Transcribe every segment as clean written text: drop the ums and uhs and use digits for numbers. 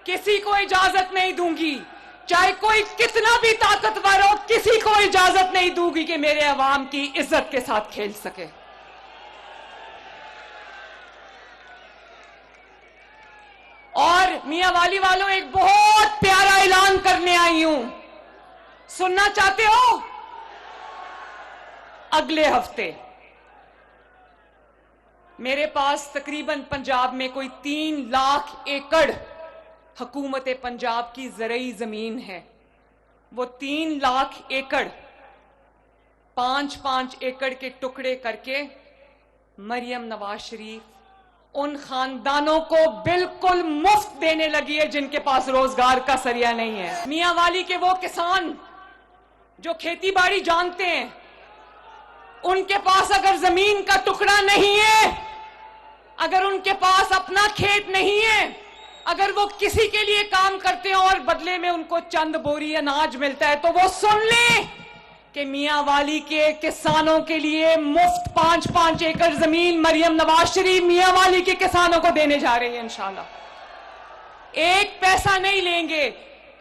کسی کو اجازت نہیں دوں گی، چاہے کوئی کتنا بھی طاقتور ہو، کسی کو اجازت نہیں دوں گی کہ میرے عوام کی عزت کے ساتھ کھیل سکے۔ اور میاں والی والوں، ایک بہت پیارا اعلان کرنے آئی ہوں، سننا چاہتے ہو؟ اگلے ہفتے میرے پاس تقریباً پنجاب میں کوئی 3 لاکھ ایکڑ حکومت پنجاب کی زرعی زمین ہے۔ وہ 3 لاکھ ایکڑ 5-5 ایکڑ کے ٹکڑے کر کے مریم نواز شریف ان خاندانوں کو بالکل مفت دینے لگی ہے جن کے پاس روزگار کا ذریعہ نہیں ہے۔ میاں والی کے وہ کسان جو کھیتی باڑی جانتے ہیں، ان کے پاس اگر زمین کا ٹکڑا نہیں ہے، اگر ان کے پاس اپنا کھیت نہیں ہے، اگر وہ کسی کے لیے کام کرتے ہیں اور بدلے میں ان کو چند بوری اناج ملتا ہے، تو وہ سن لیں کہ میاں والی کے کسانوں کے لیے مفت 5-5 ایکڑ زمین مریم نواز شریف میاں والی کے کسانوں کو دینے جا رہے ہیں انشاءاللہ۔ ایک پیسہ نہیں لیں گے،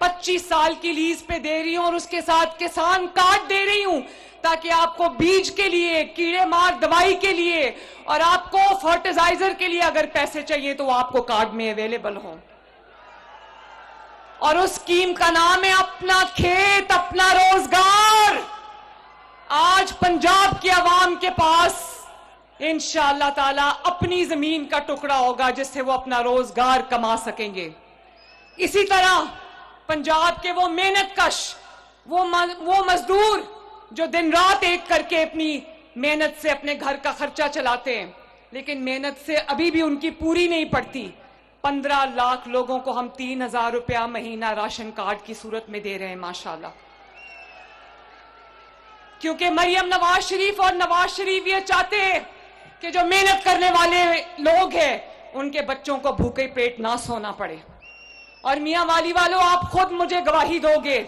25 سال کی لیز پہ دے رہی ہوں اور اس کے ساتھ کسان کارڈ دے رہی ہوں تاکہ آپ کو بیج کے لیے، کیڑے مار دوائی کے لیے اور آپ کو فرٹیلائزر کے لیے اگر پیسے چاہیے تو آپ کو کارڈ میں اویلیبل ہوں۔ اور اس اسکیم کا نام ہے اپنا کھیت اپنا روزگار۔ آج پنجاب کے عوام کے پاس انشاءاللہ تعالی اپنی زمین کا ٹکڑا ہوگا جس سے وہ اپنا روزگار کما سکیں گے۔ اسی طرح پنجاب کے وہ محنت کش، وہ مزدور جو دن رات ایک کر کے اپنی محنت سے اپنے گھر کا خرچہ چلاتے ہیں، لیکن محنت سے ابھی بھی ان کی پوری نہیں پڑتی، 15 لاکھ لوگوں کو ہم 3,000 روپیہ مہینہ راشن کارڈ کی صورت میں دے رہے ہیں ماشاءاللہ۔ کیونکہ مریم نواز شریف اور نواز شریف یہ چاہتے ہیں کہ جو محنت کرنے والے لوگ ہیں ان کے بچوں کو بھوکے پیٹ نہ سونا پڑے۔ اور میاں والی والوں، آپ خود مجھے گواہی دو گے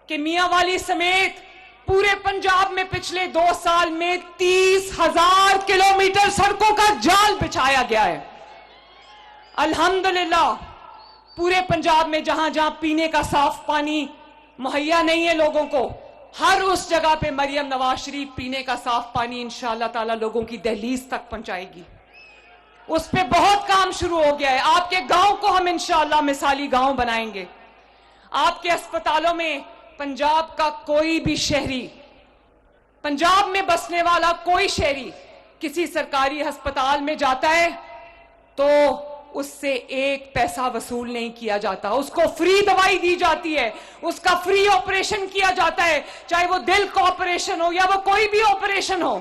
کہ میاں والی سمیت پورے پنجاب میں پچھلے 2 سال میں 30,000 کلومیٹر سڑکوں کا جال بچھایا گیا ہے۔ الحمدللہ پورے پنجاب میں جہاں جہاں پینے کا صاف پانی مہیا نہیں ہے لوگوں کو، ہر اس جگہ پہ مریم نواز شریف پینے کا صاف پانی انشاءاللہ تعالی لوگوں کی دہلیز تک پہنچائے گی۔ اس پہ بہت کام شروع ہو گیا ہے۔ آپ کے گاؤں کو ہم انشاءاللہ مثالی گاؤں بنائیں گے۔ آپ کے اسپتالوں میں پنجاب کا کوئی بھی شہری، پنجاب میں بسنے والا کوئی شہری کسی سرکاری ہسپتال میں جاتا ہے تو اس سے ایک پیسہ وصول نہیں کیا جاتا، اس کو فری دوائی دی جاتی ہے، اس کا فری آپریشن کیا جاتا ہے، چاہے وہ دل کا آپریشن ہو یا وہ کوئی بھی آپریشن ہو۔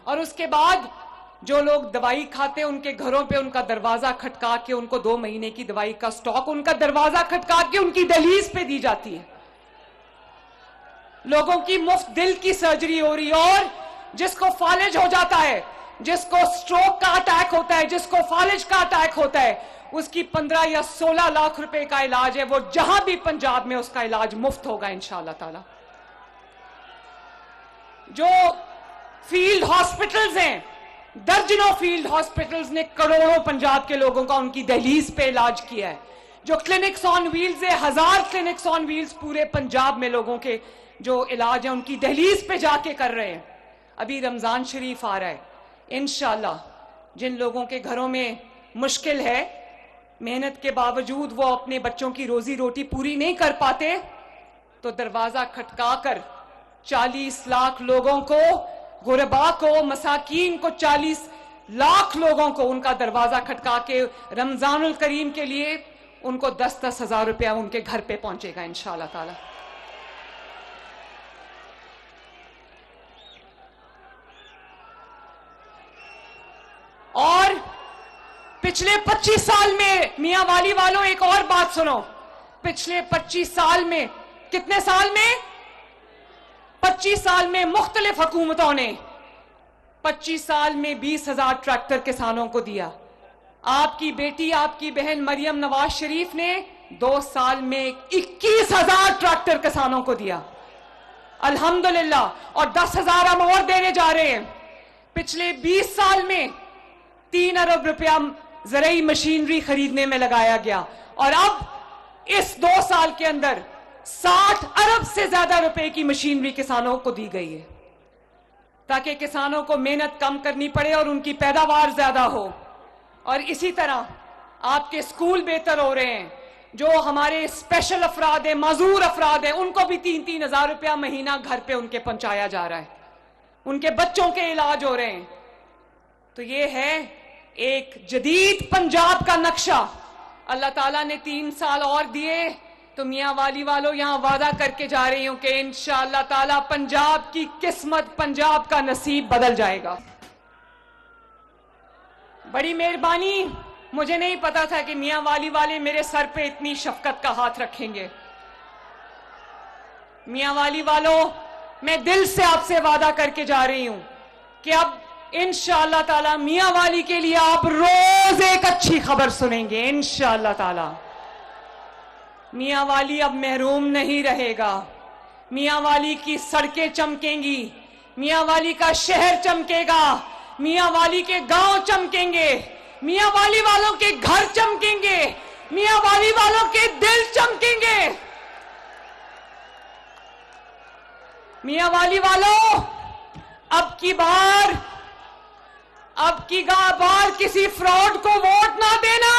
اور اس کے بعد جو لوگ دوائی کھاتے ہیں ان کے گھروں پہ ان کا دروازہ کھٹکا کے ان کو 2 مہینے کی دوائی کا سٹاک ان کا دروازہ کھٹکا کے ان کی دہلیز پہ دی جاتی ہے۔ لوگوں کی مفت دل کی سرجری ہو رہی ہے، اور جس کو فالج ہو جاتا ہے، جس کو سٹروک کا اٹیک ہوتا ہے، جس کو فالج کا اٹیک ہوتا ہے، اس کی 15 یا 16 لاکھ روپے کا علاج ہے، وہ جہاں بھی پنجاب میں اس کا علاج مفت ہوگا انشاءاللہ تعالی۔ جو فیلڈ ہاسپٹلز ہیں، درجنوں فیلڈ ہاسپٹلز نے کروڑوں پنجاب کے لوگوں کا ان کی دہلیز پہ علاج کیا ہے۔ جو کلینکس آن ویلز ہے، 1000 کلینکس آن ویلز پورے پنجاب میں لوگوں کے جو علاج ہے ان کی دہلیز پہ جا کے کر رہے ہیں۔ ابھی رمضان شریف آ رہا ہے، انشاءاللہ جن لوگوں کے گھروں میں مشکل ہے، محنت کے باوجود وہ اپنے بچوں کی روزی روٹی پوری نہیں کر پاتے، تو دروازہ کھٹکا کر 40 لاکھ لوگوں کو، غربا کو، مساکین کو، 40 لاکھ لوگوں کو ان کا دروازہ کھٹکا کے رمضان الکریم کے لیے ان کو 10-10 ہزار روپیہ ان کے گھر پہ پہنچے گا انشاءاللہ تعالی۔ اور پچھلے 25 سال میں میاں والی والوں ایک اور بات سنو، پچھلے 25 سال میں، کتنے سال میں؟ 25 سال میں مختلف حکومتوں نے 25 سال میں 20,000 ٹریکٹر کسانوں کو دیا۔ آپ کی بیٹی، آپ کی بہن مریم نواز شریف نے 2 سال میں 21,000 ٹریکٹر کسانوں کو دیا الحمدللہ، اور 10,000 ہم اور دینے جا رہے ہیں۔ پچھلے 20 سال میں 3 ارب روپیہ زرعی مشینری خریدنے میں لگایا گیا، اور اب इस 2 साल के अंदर 60 अरब से ज्यादा रुपए की मशीनरी किसानों को दी गई है, ताकि किसानों को मेहनत कम करनी पड़े और उनकी पैदावार ज्यादा हो। और इसी तरह आपके स्कूल बेहतर हो रहे हैं। जो हमारे स्पेशल अफराद हैं, माजूर अफराद हैं, उनको भी 3-3 हजार रुपया महीना घर पे उनके पहुंचाया जा रहा है, उनके बच्चों के इलाज हो रहे हैं। तो ये है एक जदीद पंजाब का नक्शा। अल्लाह ताला ने 3 साल और दिए, तो मियां वाली वालों यहां वादा करके जा रही हूं कि इंशाअल्लाह ताला पंजाब की किस्मत, पंजाब का नसीब बदल जाएगा। बड़ी मेहरबानी, मुझे नहीं पता था कि मियां वाली वाले मेरे सर पे इतनी शफकत का हाथ रखेंगे। मियां वाली वालों, मैं दिल से आपसे वादा करके जा रही हूं कि अब इंशाअल्लाह ताला मियां वाली के लिए आप रोज एक अच्छी खबर सुनेंगे इंशाअल्लाह ताला। मियां वाली अब महरूम नहीं रहेगा। मियां वाली की सड़कें चमकेंगी, मियां वाली का शहर चमकेगा, मियां वाली के गांव चमकेंगे, मियां वाली वालों के घर चमकेंगे, मियां वाली वालों के दिल चमकेंगे। मियां वाली वालों, अब की बार किसी फ्रॉड को वोट ना देना।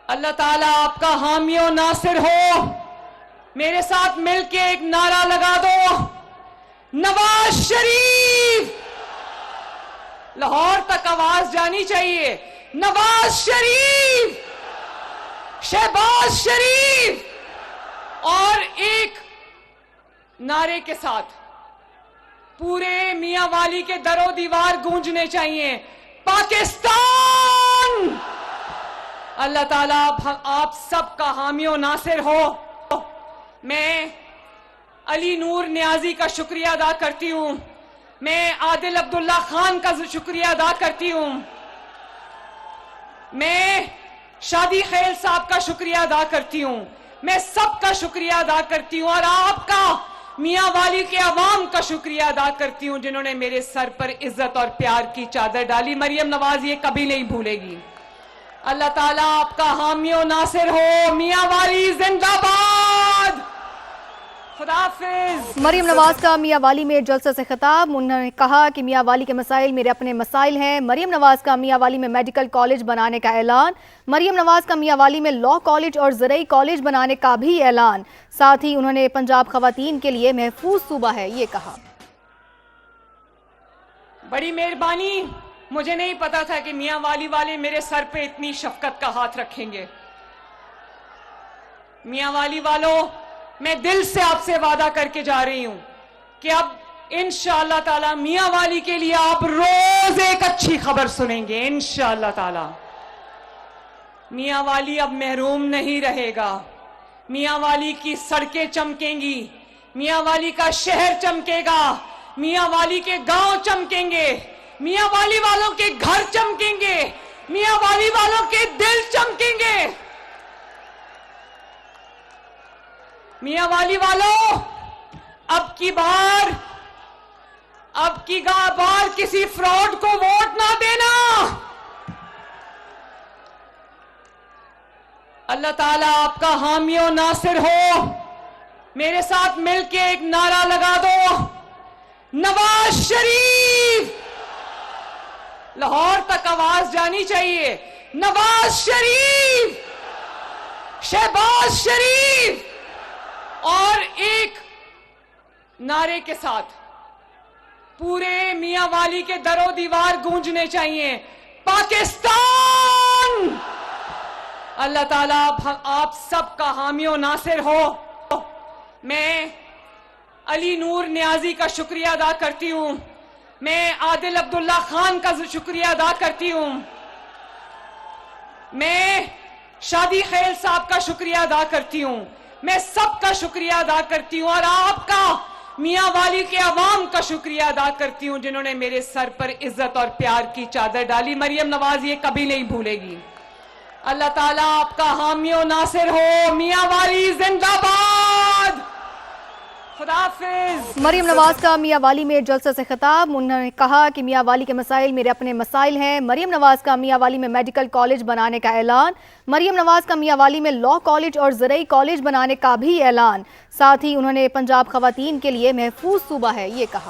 अल्लाह ताला आपका हामी और नासिर हो। मेरे साथ मिलके एक नारा लगा दो, नवाज शरीफ। लाहौर तक आवाज जानी चाहिए, नवाज शरीफ, शहबाज शरीफ। और एक नारे के साथ पूरे मियां वाली के दरो दीवार गूंजने चाहिए, पाकिस्तान। अल्लाह ताला आप सबका हामी और नासिर हो। मैं अली नूर नियाजी का शुक्रिया अदा करती हूं, मैं आदिल अब्दुल्ला खान का शुक्रिया अदा करती हूं, मैं शादी खैल साहब का शुक्रिया अदा करती हूं, मैं सबका शुक्रिया अदा करती हूं। और आपका मियां वाली के अवाम का शुक्रिया अदा करती हूं, जिन्होंने मेरे सर पर इज्जत और प्यार की चादर डाली। मरियम नवाज ये कभी नहीं भूलेगी। अल्लाह ताला आपका हामी और नासिर हो। मियां वाली जिंदाबाद। मरियम नवाज का मियां वाली में जलसे से खिताब। उन्होंने कहा कि मियां वाली के मसाइल मेरे अपने मसाइल हैं। मरियम नवाज का मियां वाली में मेडिकल कॉलेज बनाने का ऐलान। मरियम नवाज का मियां वाली में लॉ कॉलेज और ज़रई कॉलेज बनाने का भी ऐलान। साथ ही उन्होंने पंजाब खवातीन के लिए महफूज सूबा है ये कहा। बड़ी मेहरबानी, मुझे नहीं पता था कि मियां वाली वाले मेरे सर पे इतनी शफकत का हाथ रखेंगे। मियां वाली वालों, मैं दिल से आपसे वादा करके जा रही हूं कि अब इंशाअल्लाह ताला मियां वाली के लिए आप रोज एक अच्छी खबर सुनेंगे इंशाअल्लाह ताला। मियां वाली अब महरूम नहीं रहेगा। मियां वाली की सड़कें चमकेंगी, मियां वाली का शहर चमकेगा, मियां वाली के गांव चमकेंगे, मियां वाली वालों के घर चमकेंगे, मियां वाली वालों के दिल चमकेंगे। मियां वाली वालों, अब की बार किसी फ्रॉड को वोट ना देना। अल्लाह ताला आपका हामी और नासिर हो। मेरे साथ मिलके एक नारा लगा दो, नवाज शरीफ। लाहौर तक आवाज जानी चाहिए, नवाज शरीफ, शहबाज शरीफ। और एक नारे के साथ पूरे मियां वाली के दरो दीवार गूंजने चाहिए, पाकिस्तान। अल्लाह ताला आप सबका हामी और नासिर हो। मैं अली नूर नियाजी का शुक्रिया अदा करती हूं, मैं आदिल अब्दुल्ला खान का शुक्रिया अदा करती हूं, मैं शादी खैल साहब का शुक्रिया अदा करती हूं, मैं सबका शुक्रिया अदा करती हूं। और आपका मियां वाली के अवाम का शुक्रिया अदा करती हूं, जिन्होंने मेरे सर पर इज्जत और प्यार की चादर डाली। मरियम नवाज ये कभी नहीं भूलेगी। अल्लाह ताला आपका हामी और नासिर हो। मियां वाली जिंदाबाद। खुदा हाफिज। मरियम नवाज का मियां वाली में जलसे से खिताब। उन्होंने कहा कि मियां वाली के मसाइल मेरे अपने मसाइल हैं। मरियम नवाज का मियां वाली में मेडिकल कॉलेज बनाने का ऐलान। मरियम नवाज का मियां वाली में लॉ कॉलेज और ज़रई कॉलेज बनाने का भी ऐलान। साथ ही उन्होंने पंजाब ख़वातीन के लिए महफूज सूबा है ये कहा।